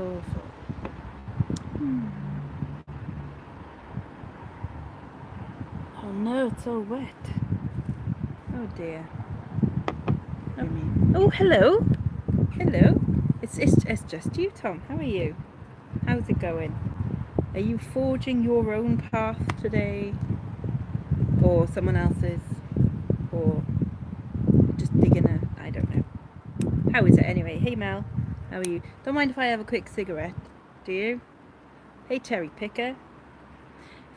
awful. Oh no, it's all wet. Oh dear. Oh, hello. Hello. It's just you, Tom. How are you? How's it going? Are you forging your own path today? Or someone else's? Or just digging a... I don't know. How is it anyway? Hey Mel, how are you? Don't mind if I have a quick cigarette, do you? Hey Cherry Picker.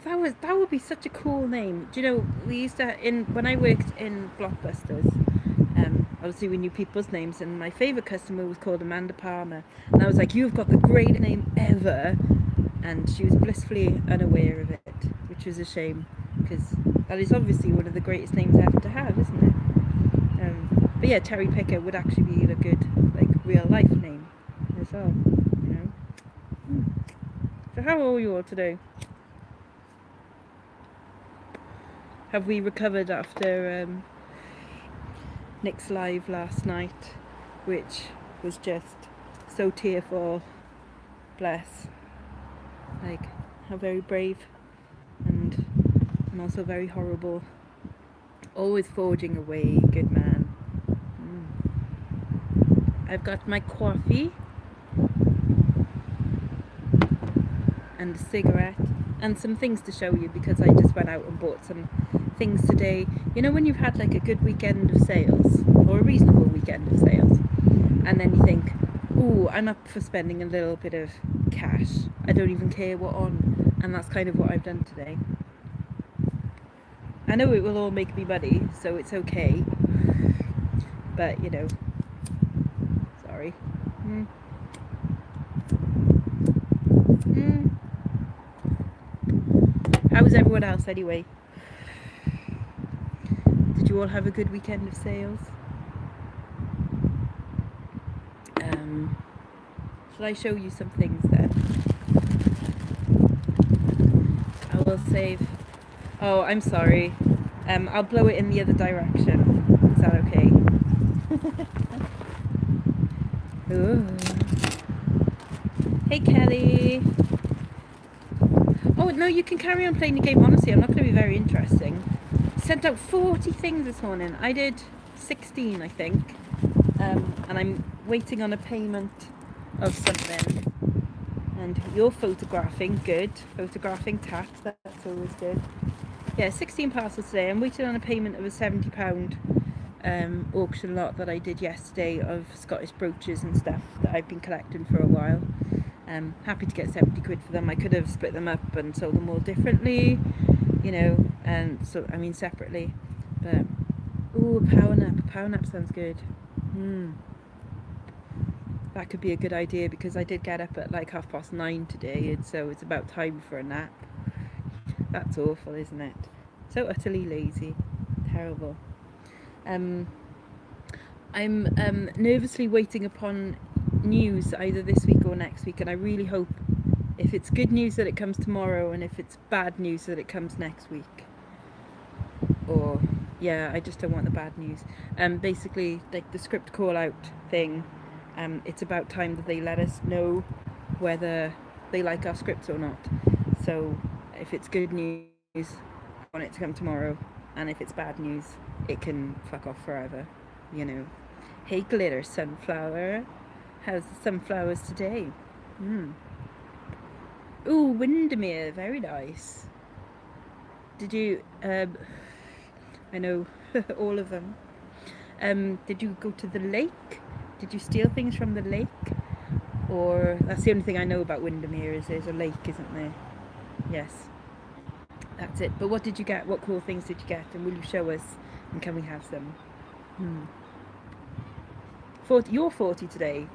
That would be such a cool name. Do you know, we used to, when I worked in Blockbusters, obviously we knew people's names, and my favourite customer was called Amanda Palmer. And I was like, you've got the greatest name ever. And she was blissfully unaware of it, which was a shame, because that is obviously one of the greatest names ever to have, isn't it? But yeah, Cherry Picker would actually be a good, like, real life name as well, you know. So how are you all today? Have we recovered after Nick's live last night, which was just so tearful? Bless. Like, how very brave and also very horrible. Always forging away, good man. I've got my coffee and a cigarette and some things to show you, because I just went out and bought some things today. You know when you've had like a good weekend of sales, or a reasonable weekend of sales, and then you think, ooh, I'm up for spending a little bit of cash. I don't even care what on. And that's kind of what I've done today. I know it will all make me money, so it's okay. But, you know, sorry. How was everyone else anyway? Did you all have a good weekend of sales? Shall I show you some things then? I will save. Oh, I'm sorry. I'll blow it in the other direction. Is that okay? Ooh. Hey Kelly. Oh no, you can carry on playing the game. Honestly, I'm not going to be very interesting. Sent out 40 things this morning. I did 16, I think. And I'm waiting on a payment of something. And you're photographing, good. Photographing tax, that's always good. Yeah, 16 parcels today. I'm waiting on a payment of a £70 auction lot that I did yesterday of Scottish brooches and stuff that I've been collecting for a while. Happy to get 70 quid for them. I could have split them up and sold them all differently, you know, and so, I mean, separately. But, ooh, a power nap. A power nap sounds good. That could be a good idea, because I did get up at like 9:30 today, and so it's about time for a nap. That's awful, isn't it? So utterly lazy. Terrible. I'm nervously waiting upon news either this week or next week, and I really hope, if it's good news, that it comes tomorrow, and if it's bad news, that it comes next week. Or, yeah, I just don't want the bad news. Basically, like the script call out thing, it's about time that they let us know whether they like our scripts or not. So if it's good news, I want it to come tomorrow, and if it's bad news, it can fuck off forever, you know. Hey glitter sunflower, how's the sunflowers today? Ooh, Windermere, very nice. Did you I know all of them. Did you go to the lake? Did you steal things from the lake? Or, that's the only thing I know about Windermere, is there's a lake, isn't there? Yes. That's it. But what did you get? What cool things did you get? And will you show us? And can we have some? 40, you're 40 today.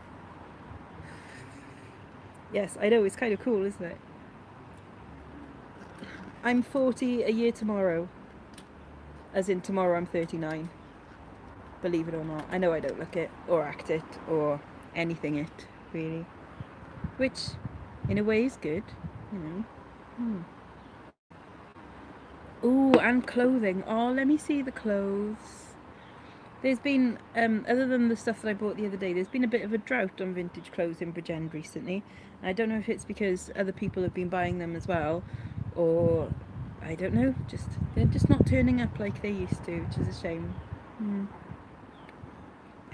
Yes, I know, it's kind of cool, isn't it? I'm 40 a year tomorrow. As in tomorrow I'm 39. Believe it or not. I know I don't look it, or act it, or anything it, really. Which, in a way, is good, you know. Ooh, and clothing. Oh, let me see the clothes. There's been, other than the stuff that I bought the other day, there's been a bit of a drought on vintage clothes in Bridgend recently. I don't know if it's because other people have been buying them as well, or I don't know, they're just not turning up like they used to, which is a shame.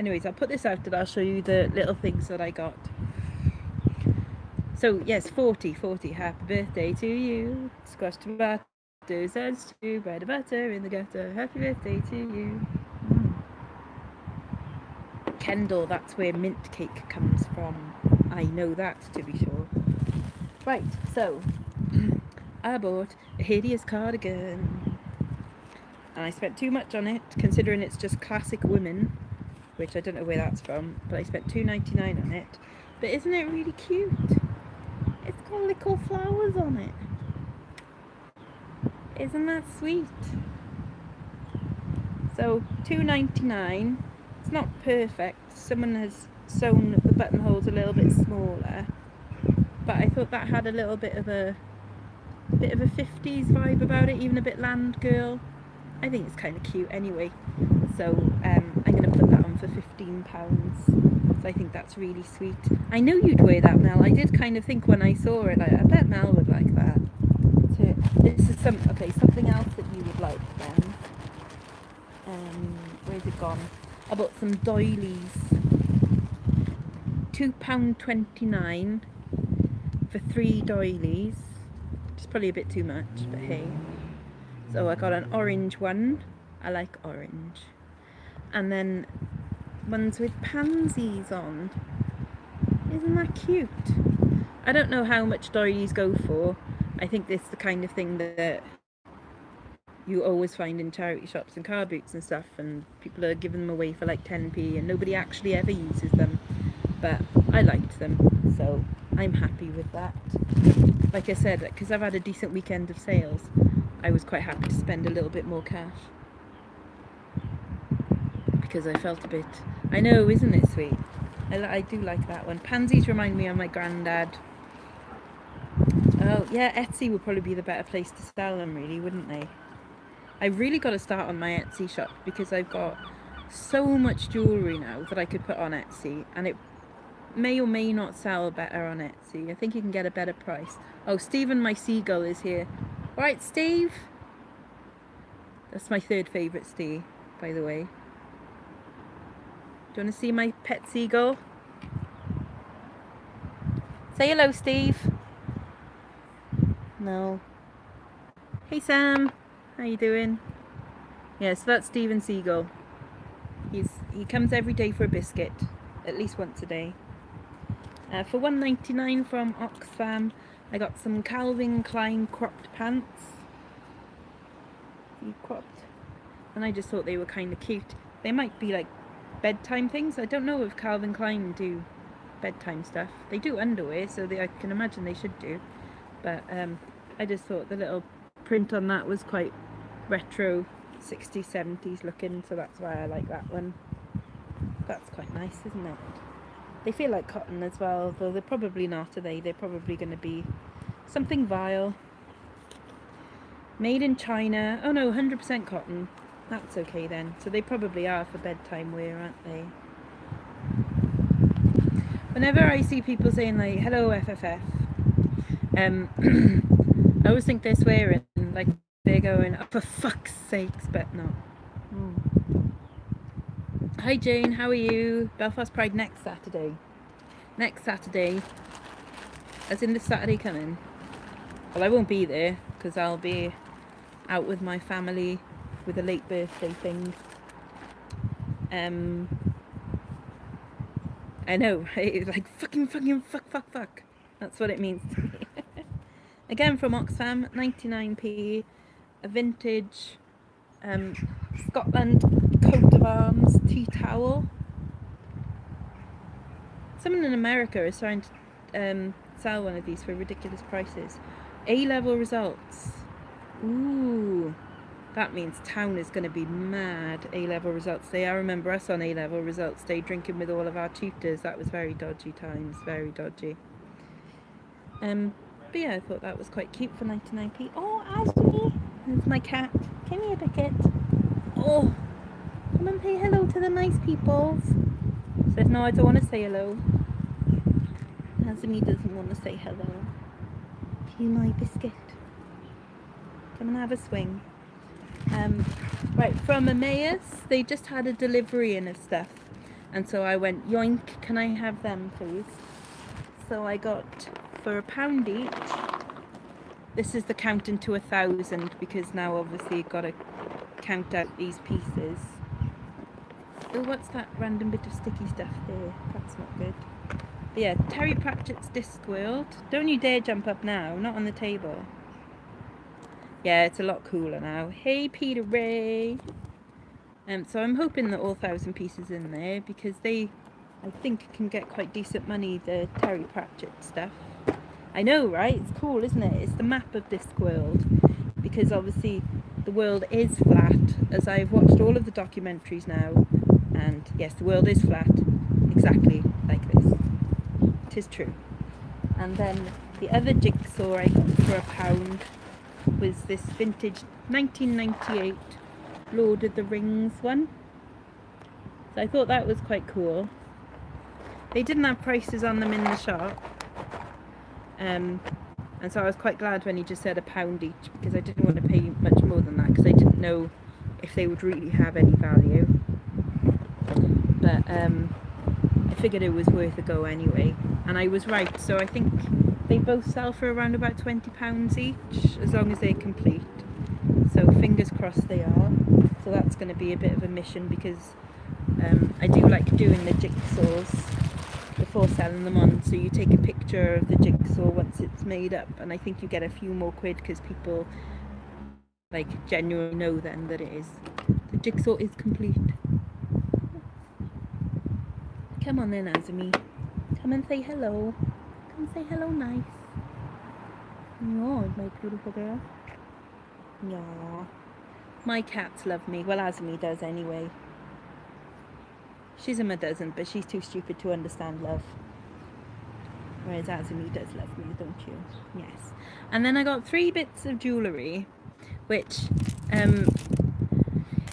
Anyways, I'll put this out and I'll show you the little things that I got. So yes, 40, happy birthday to you. Squashed tomatoes and stew, bread and butter in the gutter. Happy birthday to you. Kendall, that's where mint cake comes from. I know that, to be sure. Right, so I bought a hideous cardigan. And I spent too much on it, considering it's just classic women, which I don't know where that's from, but I spent $2.99 on it. But isn't it really cute? It's got little flowers on it. Isn't that sweet? So $2.99. It's not perfect. Someone has sewn the buttonholes a little bit smaller, but I thought that had a little bit of a 50s vibe about it, even a bit land girl. I think it's kind of cute anyway. So I'm going to put that on for £15. So I think that's really sweet. I know you'd wear that, Mel. I did kind of think when I saw it, like, I bet Mel would like that. So this is something else that you would like then. Where's it gone? I bought some doilies. £2.29 for 3 doilies. It's probably a bit too much, but hey. So I got an orange one. I like orange. And then ones with pansies on. Isn't that cute? I don't know how much doilies go for. I think this is the kind of thing that you always find in charity shops and car boots and stuff, and people are giving them away for like 10p and nobody actually ever uses them. But I liked them, so I'm happy with that. Like I said, because I've had a decent weekend of sales, I was quite happy to spend a little bit more cash. Because I felt a bit... I know, isn't it sweet? I do like that one. Pansies remind me of my granddad. Oh, yeah, Etsy would probably be the better place to sell them, really, wouldn't they? I've really got to start on my Etsy shop because I've got so much jewellery now that I could put on Etsy, and it may or may not sell better on Etsy. I think you can get a better price. Oh, Stephen, my seagull, is here. Alright, Steve. That's my third favourite Steve, by the way. Do you want to see my pet seagull? Say hello, Steve. No. Hey, Sam. How you doing? Yeah, so that's Stephen Seagull. He comes every day for a biscuit, at least once a day. For $1.99 from Oxfam, I got some Calvin Klein cropped pants. See, cropped. And I just thought they were kind of cute. They might be like bedtime things. I don't know if Calvin Klein do bedtime stuff. They do underwear, so I can imagine they should do. But I just thought the little print on that was quite retro 60s, 70s looking, so that's why I like that one. That's quite nice, isn't it? They feel like cotton as well, though they're probably not, are they? They're probably going to be something vile. Made in China. Oh no, 100% cotton. That's okay then. So they probably are for bedtime wear, aren't they? Whenever I see people saying like, hello FFF, I always think they're swearing, like they're going, oh, for fuck's sakes, but no. Hi Jane, how are you? Belfast Pride next Saturday. Next Saturday, as in this Saturday coming. Well, I won't be there because I'll be out with my family with a late birthday thing. I know, it's like fucking fuck. That's what it means to me. Again from Oxfam, 99p, a vintage Scotland coat of arms tea towel. Someone in America is trying to sell one of these for ridiculous prices. A-level results. Ooh, that means town is going to be mad. A-level results day. I remember us on A-level results day drinking with all of our tutors. That was very dodgy times, very dodgy. But yeah, I thought that was quite cute for 99p. Oh, Ashley! There's my cat. Come here, Beckett. Oh! Come and say hello to the nice peoples. Says no, I don't want to say hello. Azumi doesn't want to say hello. You my biscuit. Come and have a swing. Right, from Emmaus, they just had a delivery in of stuff. And so I went, yoink, can I have them please? So I got, for £1 each, this is the counting to 1,000 because now obviously you've got to count out these pieces. Oh, what's that random bit of sticky stuff there? That's not good. But yeah, Terry Pratchett's Discworld. Don't you dare jump up now, not on the table. Yeah, it's a lot cooler now. Hey, Peter Ray. So I'm hoping that all 1,000 pieces in there because they, I think, can get quite decent money, the Terry Pratchett stuff. I know, right? It's cool, isn't it? It's the map of Discworld because obviously the world is flat, as I've watched all of the documentaries now, and yes, the world is flat, exactly like this. It is true. And then the other jigsaw I got for £1 was this vintage 1998 Lord of the Rings one. So I thought that was quite cool. They didn't have prices on them in the shop. And so I was quite glad when he just said £1 each because I didn't want to pay much more than that because I didn't know if they would really have any value. But I figured it was worth a go anyway. And I was right, so I think they both sell for around about £20 each as long as they're complete. So fingers crossed they are. So that's going to be a bit of a mission because I do like doing the jigsaws before selling them on. So you take a picture of the jigsaw once it's made up, and I think you get a few more quid because people like genuinely know then that it is. The jigsaw is complete. Come on then, Azumi. Come and say hello. Come say hello nice. Oh, my beautiful girl. Yeah. My cats love me. Well, Azumi does anyway. Shizuma doesn't, but she's too stupid to understand love. Whereas Azumi does love me, don't you? Yes. And then I got 3 bits of jewellery, which,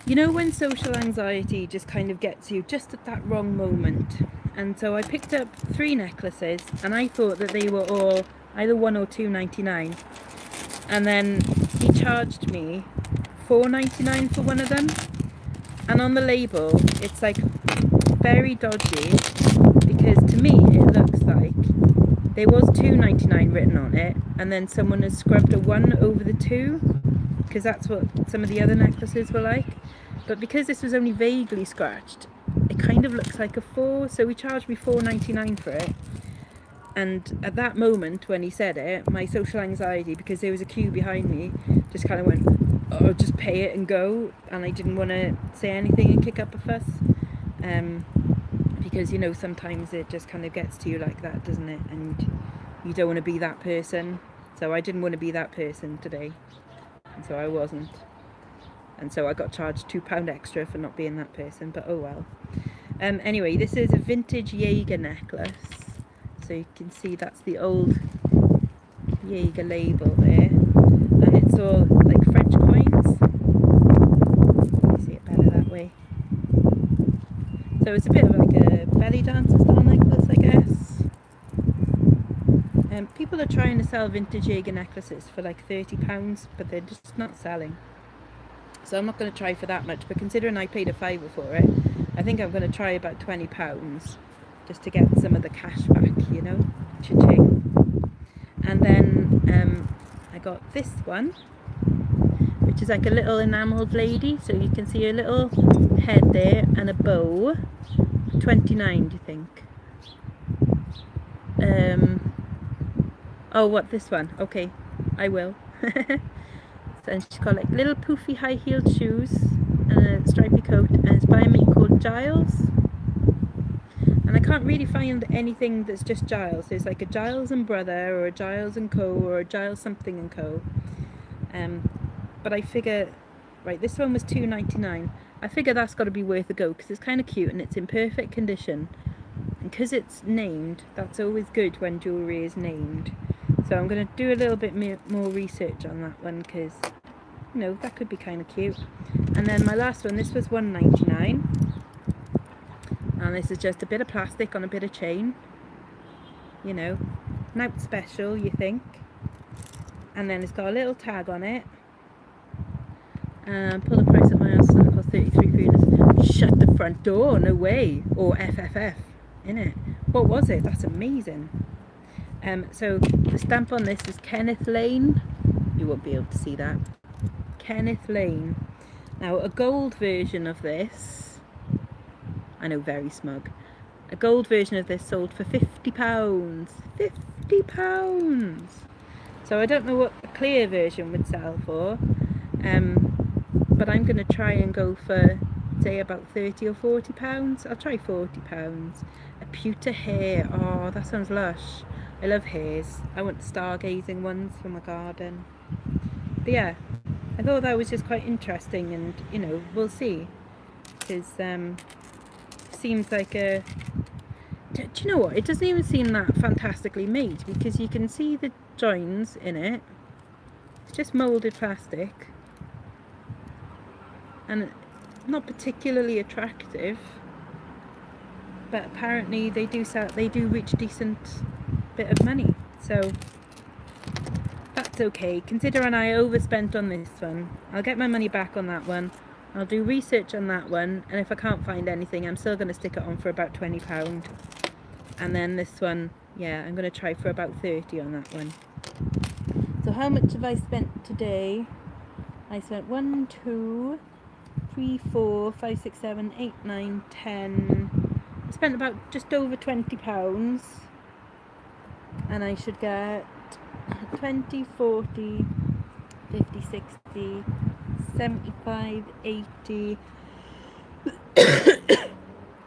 you know when social anxiety just kind of gets you just at that wrong moment. And so I picked up 3 necklaces, and I thought that they were all either £1 or £2.99. And then he charged me £4.99 for one of them. And on the label, it's like very dodgy because to me it looks like there was £2.99 written on it, and then someone has scrubbed a 1 over the 2 because that's what some of the other necklaces were like. But because this was only vaguely scratched, it kind of looks like a 4, so he charged me £4.99 for it. And at that moment when he said it, my social anxiety, because there was a queue behind me, just kind of went, oh, just pay it and go. And I didn't want to say anything and kick up a fuss, because you know sometimes it just kind of gets to you like that, doesn't it? And you don't want to be that person. So I didn't want to be that person today, and so I wasn't. And so I got charged £2 extra for not being that person, but oh well. Anyway, this is a vintage Jaeger necklace. So you can see that's the old Jaeger label there. And it's all like French coins. You see it better that way. So it's a bit of like a belly dancer style necklace, I guess. People are trying to sell vintage Jaeger necklaces for like £30, but they're just not selling. So I'm not going to try for that much, but considering I paid a £5 for it, I think I'm going to try about £20 just to get some of the cash back, you know, cha-ching. And then I got this one, which is like a little enamelled lady, so you can see a little head there and a bow. 29, do you think? Oh, what, this one? Okay, I will. And she's got like little poofy high-heeled shoes and a stripy coat, and it's by a mate called Giles. And I can't really find anything that's just Giles. There's like a Giles and Brother, or a Giles and Co, or a Giles something and Co. But I figure, right, this one was £2.99. I figure that's got to be worth a go because it's kind of cute and it's in perfect condition. And because it's named, that's always good when jewellery is named. So I'm going to do a little bit more research on that one because, you know, that could be kind of cute. And then my last one, this was £1.99, and this is just a bit of plastic on a bit of chain, you know, not special, you think. And then it's got a little tag on it. Pull the price at my house, and it cost 33 quid. Shut the front door, no way. Or FFF, innit? What was it? That's amazing. So the stamp on this is Kenneth Lane. You won't be able to see that. Kenneth Lane. Now a gold version of this, I know, very smug. A gold version of this sold for £50. £50. So I don't know what the clear version would sell for. But I'm going to try and go for, say, about £30 or £40. I'll try £40. A pewter hare. Oh, that sounds lush. I love hares. I want stargazing ones for my garden. But yeah, I thought that was just quite interesting, and you know, we'll see. Because seems like a... Do you know what? It doesn't even seem that fantastically made, because you can see the joins in it. It's just moulded plastic. And not particularly attractive, but apparently they do reach decent bit of money, so that's okay. Considering I overspent on this one, I'll get my money back on that one. I'll do research on that one, and if I can't find anything, I'm still going to stick it on for about £20. And then this one, yeah, I'm going to try for about 30 on that one. So how much have I spent today? I spent 1, 2, 3, 4, 5, 6, 7, 8, 9, 10. I spent about just over £20, and I should get 20, 40, 50, 60, 75, 80,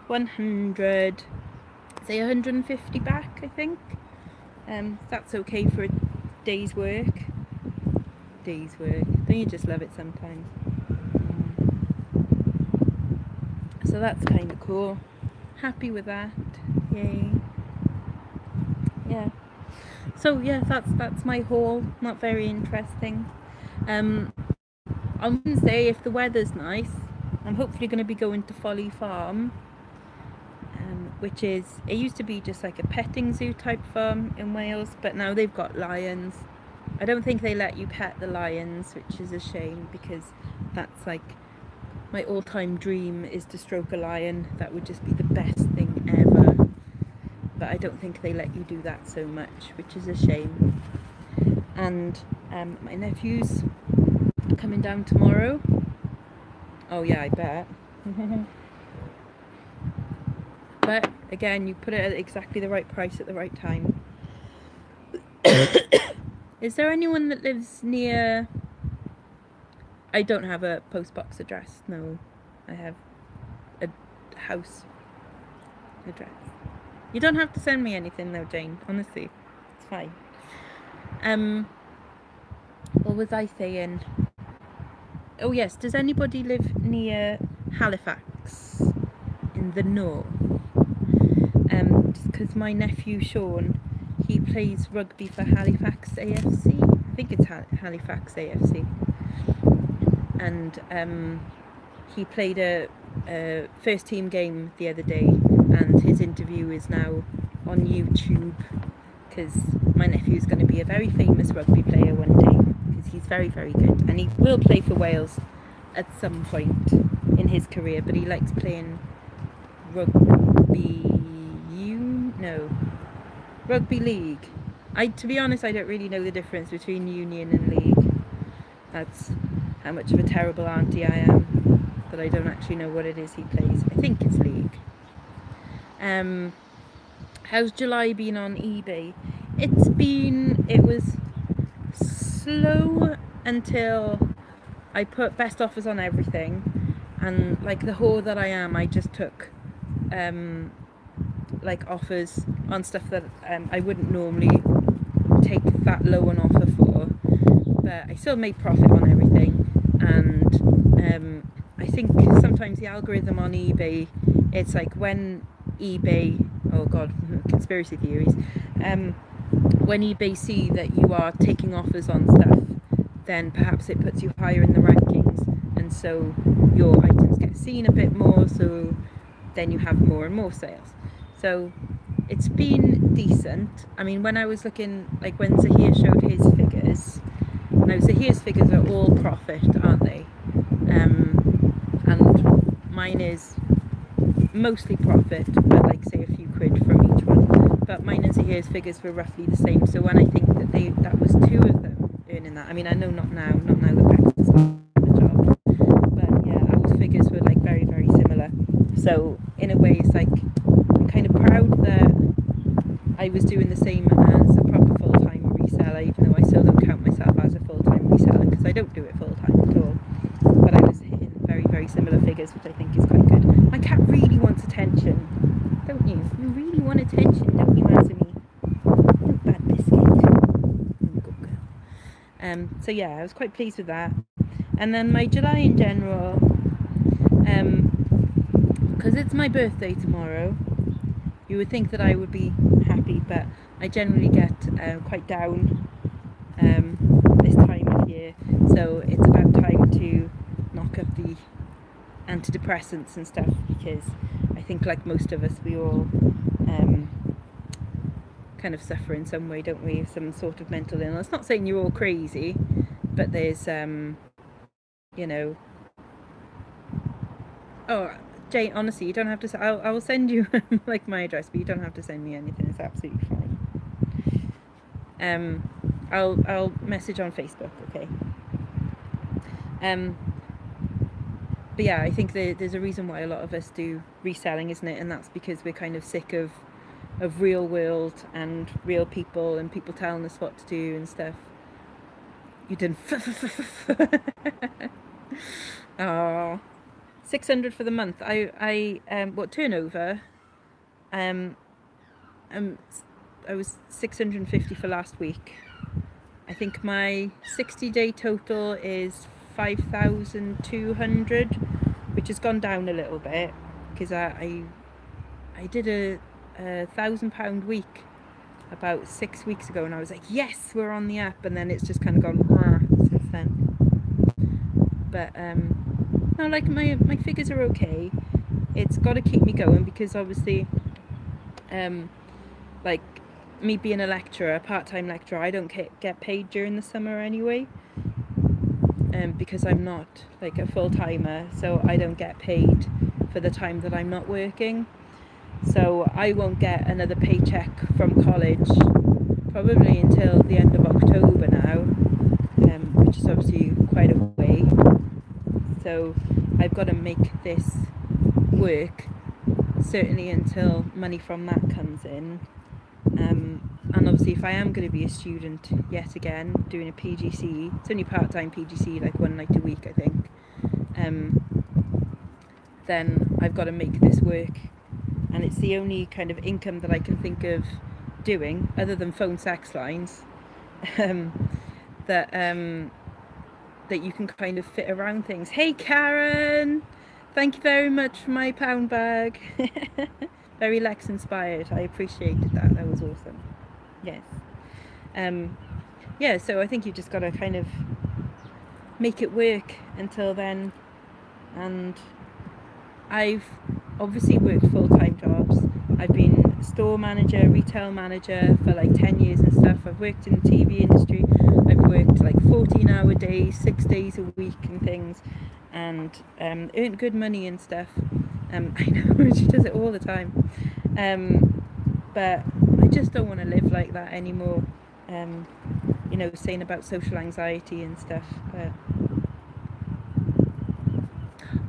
100, say 150 back, I think. That's okay for a day's work. Don't you just love it sometimes? So that's kind of cool. Happy with that. Yay. Yeah. So yeah, that's my haul. Not very interesting. On Wednesday, if the weather's nice, I'm hopefully going to be going to Folly Farm, which is, it used to be just like a petting zoo type farm in Wales, but now they've got lions. I don't think they let you pet the lions, which is a shame, because that's like my all-time dream, is to stroke a lion. That would just be the best thing ever. But I don't think they let you do that so much, which is a shame. And my nephew's coming down tomorrow. Oh yeah, I bet. But again, you put it at exactly the right price at the right time. Is there anyone that lives near... I don't have a postbox address, no. I have a house address. You don't have to send me anything though, Jane, honestly. It's fine. What was I saying? Oh yes, does anybody live near Halifax in the north? Just because my nephew Sean, he plays rugby for Halifax AFC. I think it's Halifax AFC. And he played a first team game the other day, and his interview is now on YouTube, because my nephew's going to be a very famous rugby player one day, because he's very, very good, and he will play for Wales at some point in his career, but he likes playing rugby league. To be honest, I don't really know the difference between union and league. That's how much of a terrible auntie I am, that I don't actually know what it is he plays. I think it's league. How's July been on eBay? It was slow until I put best offers on everything, and like the whore that I am, I just took like offers on stuff that I wouldn't normally take that low an offer for, but I still made profit on everything. And I think sometimes the algorithm on eBay, it's like when eBay, oh god, conspiracy theories, when eBay see that you are taking offers on stuff, then perhaps it puts you higher in the rankings, and and so your items get seen a bit more, so then you have more and more sales. So it's been decent. I mean, when I was looking, like when Zahir showed his figures, now Zahir's figures are all profit, aren't they? And mine is mostly profit, but like say a few quid from each one. But mine and Zahir's figures were roughly the same. So when I think that was two of them earning that. I mean, I know not now that Bex has got the job, but yeah, our figures were like very, very similar. So in a way, it's like I'm kind of proud that I was doing the same as a proper full-time reseller, even though I still don't count myself as a full-time reseller because I don't do it full-time at all. But I was hitting very, very similar figures, which I think is quite good. My cat really wants attention, don't you? You really want attention, don't you, Azumi? You bad biscuit. Good girl. So yeah, I was quite pleased with that. And then my July in general, because it's my birthday tomorrow, you would think that I would be happy, but I generally get quite down this time of year. So it's about time to knock up the antidepressants and stuff, because I think like most of us, we all kind of suffer in some way, don't we? Some sort of mental illness. Not saying you're all crazy, but there's you know, oh Jane, honestly, you don't have to. I will send you like my address, but you don't have to send me anything. It's absolutely fine. I'll message on Facebook, okay? But yeah, I think there's a reason why a lot of us do reselling, isn't it? And that's because we're kind of sick of real world and real people and people telling us what to do and stuff. You didn't. Oh. 600 for the month. What turnover? I was 650 for last week. I think my 60-day total is 5,200, which has gone down a little bit because I did a £1,000 week about 6 weeks ago, and I was like, yes, we're on the app, and then it's just kind of gone since then. But no, like my figures are okay. It's got to keep me going because obviously, like me being a lecturer, a part-time lecturer, I don't get paid during the summer anyway. Because I'm not like a full-timer, so I don't get paid for the time that I'm not working. So I won't get another paycheck from college probably until the end of October now, which is obviously quite a way. So I've got to make this work, certainly until money from that comes in. And obviously if I am going to be a student yet again, doing a PGC, it's only part-time PGC, like one night a week I think, then I've got to make this work. And it's the only kind of income that I can think of doing, other than phone sex lines, that you can kind of fit around things. Hey Karen! Thank you very much for my pound bag. Very Lex inspired. I appreciated that. That was awesome. Yes. Yeah, so I think you've just got to kind of make it work until then. And I've obviously worked full-time jobs. I've been store manager, retail manager for like 10 years and stuff. I've worked in the TV industry. I've worked like 14-hour days, 6 days a week and things, and earned good money and stuff. I know, she does it all the time. But I just don't want to live like that anymore. You know, saying about social anxiety and stuff. But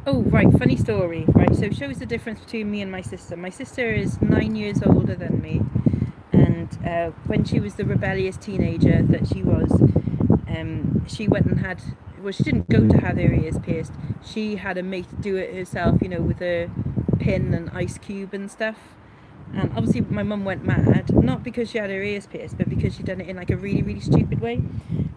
oh, right, funny story. Right, so it shows the difference between me and my sister. My sister is 9 years older than me, and when she was the rebellious teenager that she was, she went and had, well, she didn't go to have her ears pierced. She had a mate do it herself, you know, with a pin and ice cube and stuff. And obviously my mum went mad, not because she had her ears pierced, but because she'd done it in like a really, really stupid way.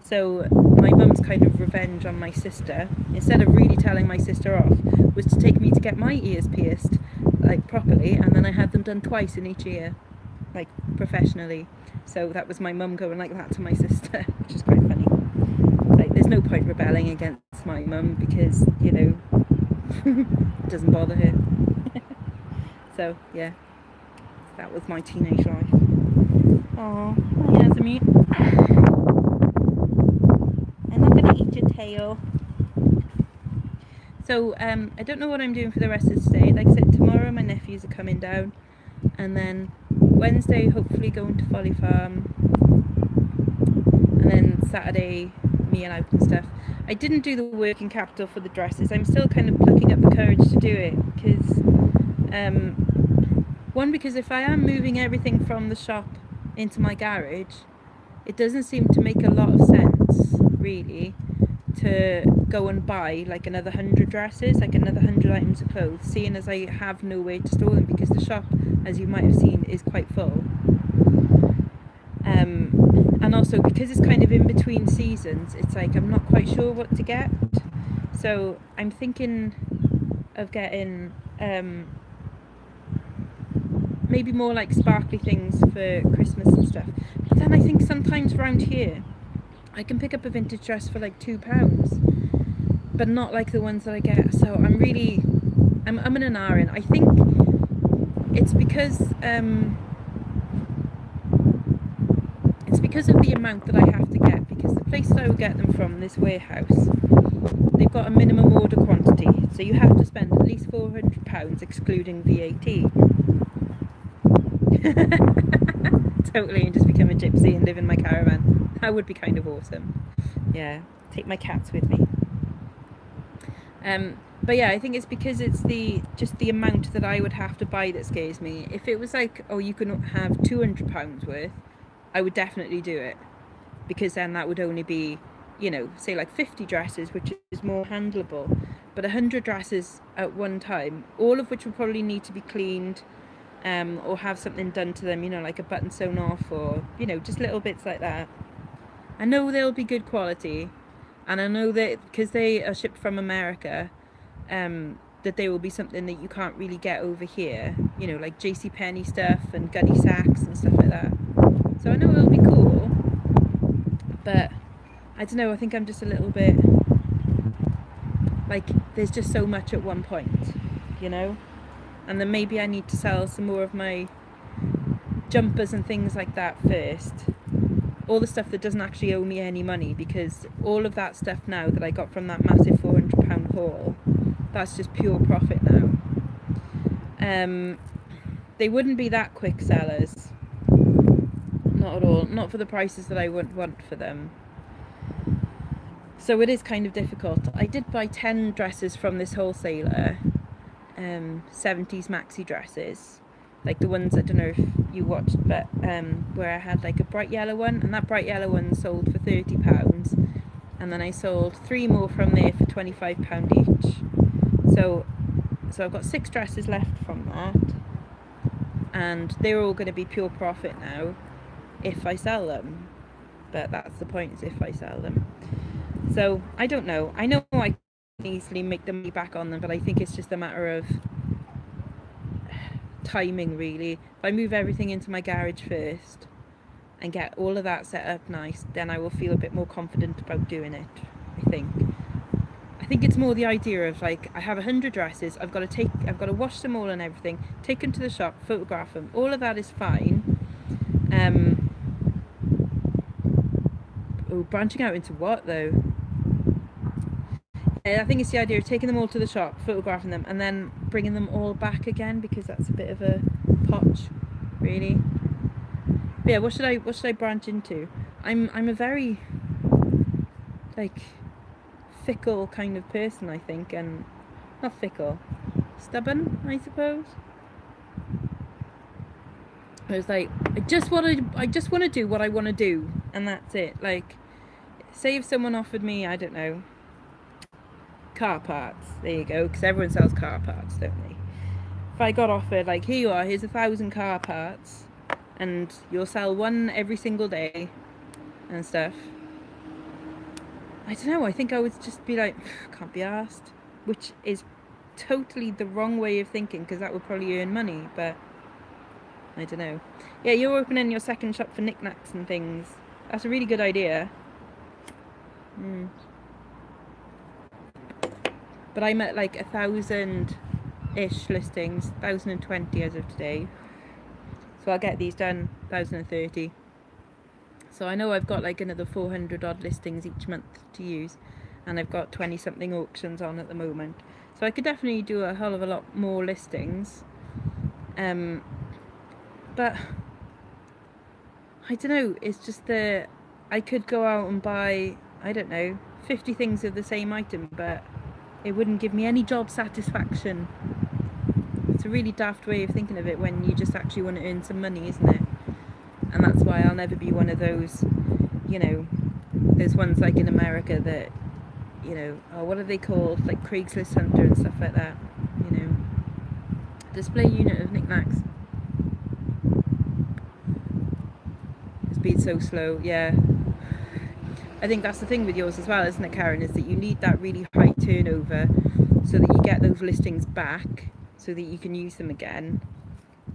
So my mum's kind of revenge on my sister, instead of really telling my sister off, was to take me to get my ears pierced, like properly, and then I had them done twice in each ear, like professionally. So that was my mum going like that to my sister, which is quite funny. Like there's no point rebelling against my mum because, you know, it doesn't bother her. So, yeah, that was my teenage life. Oh, my Yazamute. I'm not going to eat your tail. So, I don't know what I'm doing for the rest of today. Like I said, tomorrow my nephews are coming down. And then Wednesday, hopefully going to Folly Farm. And then Saturday, meal out and stuff. I didn't do the working capital for the dresses. I'm still kind of plucking up the courage to do it. Because, one, because if I am moving everything from the shop into my garage, it doesn't seem to make a lot of sense, really, to go and buy like another 100 dresses, like another 100 items of clothes, seeing as I have nowhere to store them because the shop, as you might have seen, is quite full. And also because it's kind of in between seasons, it's like I'm not quite sure what to get. So I'm thinking of getting maybe more like sparkly things for Christmas and stuff. But then I think sometimes around here I can pick up a vintage dress for like £2, but not like the ones that I get. So I'm in an R-ing. I think it's because of the amount that I have to get, because the place that I would get them from, this warehouse, they've got a minimum order quantity, so you have to spend at least £400 excluding VAT. Totally, and just become a gypsy and live in my caravan. That would be kind of awesome. Yeah, take my cats with me. But yeah, I think it's because it's just the amount that I would have to buy that scares me. If it was like, oh, you can have £200 worth, I would definitely do it, because then that would only be, you know, say like 50 dresses, which is more handleable. But 100 dresses at one time, all of which would probably need to be cleaned, or have something done to them, you know, like a button sewn off, or, you know, just little bits like that. I know they'll be good quality, and I know that because they are shipped from America, that they will be something that you can't really get over here, you know, like JCPenney stuff and gunny sacks and stuff like that. So I know it'll be cool, but I don't know, I think I'm just a little bit like, there's just so much at one point, you know, and then maybe I need to sell some more of my jumpers and things like that first, all the stuff that doesn't actually owe me any money, because all of that stuff now that I got from that massive £400 haul, that's just pure profit now. They wouldn't be that quick sellers, not at all, not for the prices that I would want for them. So it is kind of difficult. I did buy 10 dresses from this wholesaler, 70s maxi dresses, like the ones, I don't know if you watched, but where I had like a bright yellow one, and that bright yellow one sold for £30, and then I sold 3 more from there for £25 each. So I've got 6 dresses left from that, and they're all going to be pure profit now if I sell them. But that's the point, is if I sell them. So I don't know. I know I can easily make the money back on them, but I think it's just a matter of timing, really. If I move everything into my garage first and get all of that set up nice, then I will feel a bit more confident about doing it, I think. I think it's more the idea of like, I have 100 dresses, I've got to wash them all and everything, take them to the shop, photograph them. All of that is fine. Branching out into what though? I think it's the idea of taking them all to the shop, photographing them, and then bringing them all back again, because that's a bit of a potch, really. But yeah, what should I branch into? I'm a very like fickle kind of person, I think, and not fickle, stubborn, I suppose. I was like, I just want to do what I want to do, and that's it. Like, say if someone offered me, I don't know, car parts, there you go, because everyone sells car parts, don't they? If I got offered like, here you are, here's 1,000 car parts, and you'll sell one every single day and stuff, I don't know, I think I would just be like, can't be arsed, which is totally the wrong way of thinking, because that would probably earn money, but I don't know. Yeah, you're opening your second shop for knickknacks and things. That's a really good idea. but I'm at like 1,000-ish listings, 1,020 as of today. So I'll get these done, 1,030. So I know I've got like another 400 odd listings each month to use, and I've got 20 something auctions on at the moment. So I could definitely do a hell of a lot more listings. But I don't know, it's just I could go out and buy, I don't know, 50 things of the same item, but it wouldn't give me any job satisfaction. It's a really daft way of thinking of it when you just actually want to earn some money, isn't it? And that's why I'll never be one of those, you know, those ones like in America that, you know, what are they called? Like Craigslist Hunter and stuff like that, you know. Display unit of knickknacks. It's been so slow, yeah. I think that's the thing with yours as well, isn't it, Karen, is that you need that really high turnover so that you get those listings back so that you can use them again,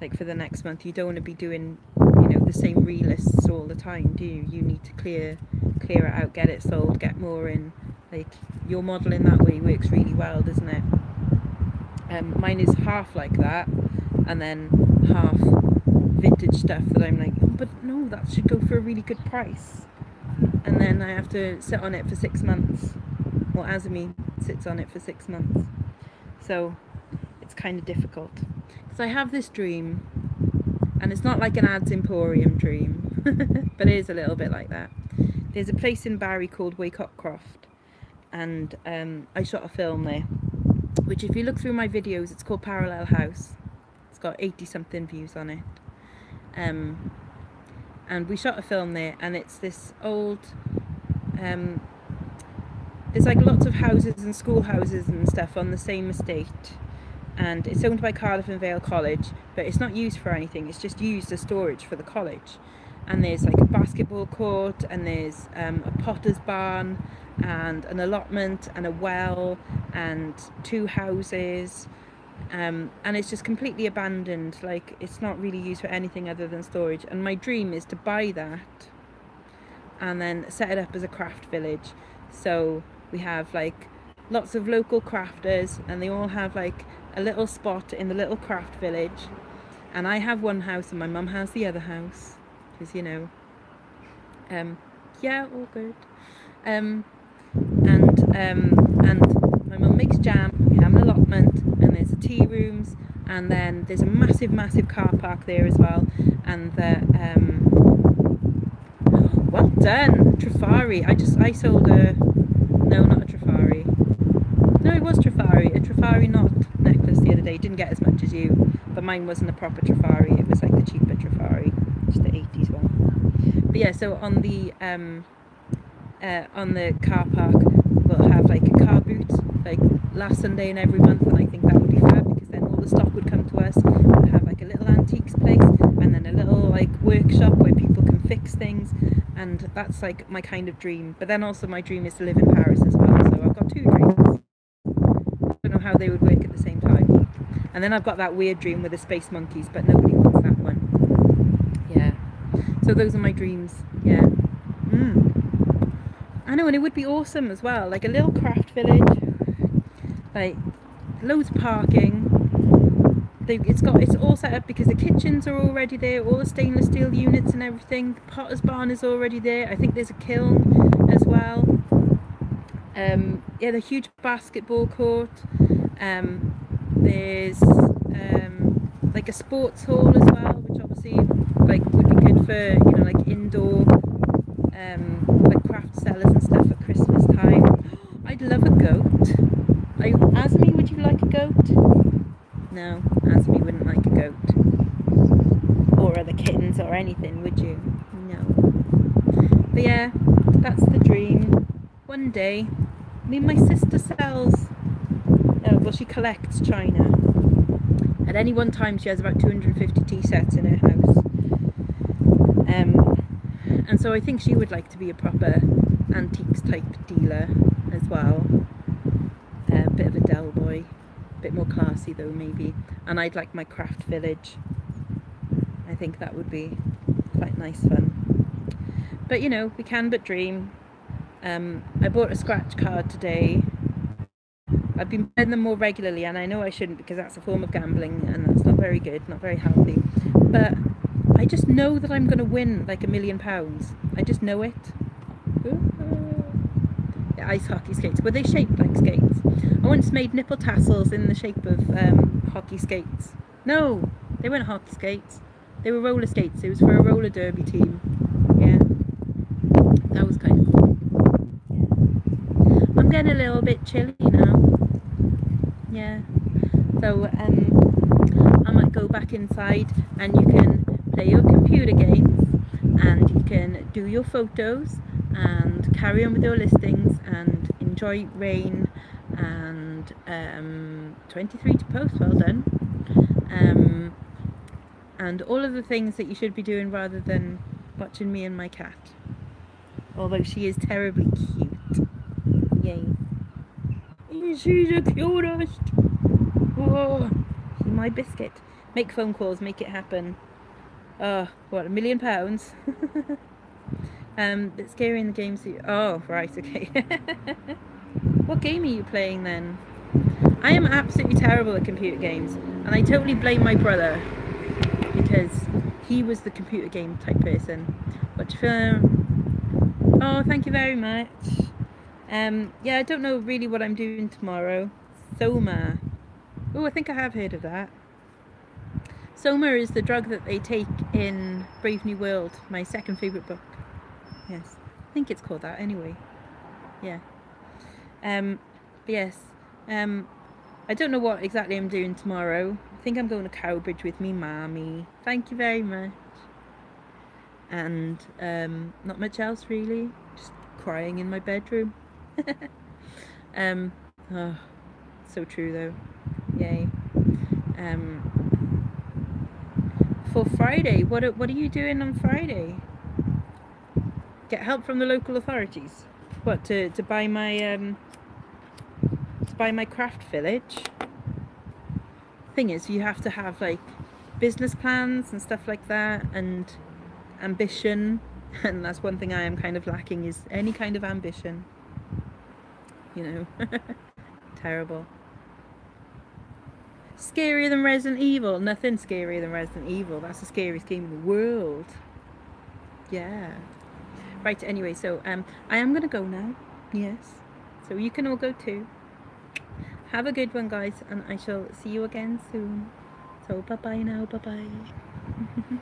like for the next month. You don't want to be doing, you know, the same relists all the time, do you? You need to clear it out, get it sold, get more in. Like, your model in that way works really well, doesn't it? Mine is half like that, and then half vintage stuff that I'm like, oh, but no, that should go for a really good price. And then I have to sit on it for 6 months. Well, Azumi sits on it for 6 months. So it's kind of difficult. Because I have this dream, and it's not like an ads emporium dream, but it is a little bit like that. There's a place in Barry called Waycott, and I shot a film there, which if you look through my videos, it's called Parallel House. It's got 80 something views on it. And we shot a film there, and it's this old, there's like lots of houses and schoolhouses and stuff on the same estate, and it's owned by Cardiff and Vale College, but it's not used for anything, it's just used as storage for the college. And there's like a basketball court, and there's a potter's barn, and an allotment, and a well, and 2 houses, and it's just completely abandoned. Like, it's not really used for anything other than storage. And my dream is to buy that and then set it up as a craft village. So we have like lots of local crafters, and they all have like a little spot in the little craft village, and I have one house and my mum has the other house, because, you know, yeah, all good. And my mum makes jam, we have an allotment, and there's the tea rooms, and then there's a massive car park there as well, and the well done, Trifari. I sold a, no, not a Trifari, no, it was Trifari, a Trifari knot necklace the other day. Didn't get as much as you, but mine wasn't a proper Trifari, it was like the cheaper Trifari, just the 80s one. But yeah, so on the car park, we'll have like a car boot, like last Sunday in every month, and I think that would be fab, because then all the stock would come to us. We'll have like a little antiques place, and then a little like workshop where people can fix things, and that's like my kind of dream. But then also my dream is to live in Paris as well, so I've got 2 dreams. I don't know how they would work at the same time. And then I've got that weird dream with the space monkeys, but nobody wants that one. Yeah, so those are my dreams. Yeah. I know, and it would be awesome as well, like a little craft village, like loads of parking. It's all set up because the kitchens are already there, all the stainless steel units and everything. The potter's barn is already there. I think there's a kiln as well. Yeah, the huge basketball court. There's like a sports hall as well, which obviously like would be good for, you know, like indoor like craft sellers and stuff at Christmas time. I'd love a goat. Azmi, would you like a goat? No, Azmi wouldn't like a goat. Or other kittens or anything, would you? No. But yeah, that's the dream. One day, my sister sells, well, she collects china. At any one time she has about 250 tea sets in her house. And so I think she would like to be a proper antiques type dealer as well. A bit of a Del boy, a bit more classy though maybe. And I'd like my craft village. I think that would be quite nice fun. But you know, we can but dream. I bought a scratch card today. I've been playing them more regularly, and I know I shouldn't because that's a form of gambling and that's not very good, not very healthy. But I just know that I'm going to win like £1 million. I just know it. The ice hockey skates. Were they shaped like skates? I once made nipple tassels in the shape of hockey skates. No, they weren't hockey skates. They were roller skates. It was for a roller derby team. Yeah, that was kind of cool. Yeah. I'm getting a little bit chilly now. Yeah. So I might go back inside and you can play your computer games and you can do your photos and carry on with your listings and enjoy rain and 23 to post, well done. And all of the things that you should be doing rather than watching me and my cat. Although she is terribly cute. Yay. She's the cutest. Oh, she's my biscuit. Make phone calls, make it happen. Oh, what, £1 million? Bit scary in the games. Oh, right, okay. What game are you playing then? I am absolutely terrible at computer games, and I totally blame my brother because he was the computer game type person. Watch film. Oh, thank you very much. Yeah, I don't know really what I'm doing tomorrow. Soma. Oh, I think I have heard of that. Soma is the drug that they take in Brave New World, my second favourite book. Yes, I think it's called that anyway. Yeah. But yes. I don't know what exactly I'm doing tomorrow. I think I'm going to Cowbridge with me mommy. Thank you very much. And not much else really. Just crying in my bedroom. Oh, so true though. Yay. For Friday, what are you doing on Friday? Get help from the local authorities. What, to buy my craft village? Thing is, you have to have like business plans and stuff like that and ambition, and that's one thing I am kind of lacking, is any kind of ambition, you know. Terrible. Scarier than Resident Evil? Nothing scarier than Resident Evil. That's the scariest game in the world. Yeah. Right, anyway, so I am gonna go now. Yes, so you can all go too. Have a good one, guys, and I shall see you again soon. So bye bye now, bye bye.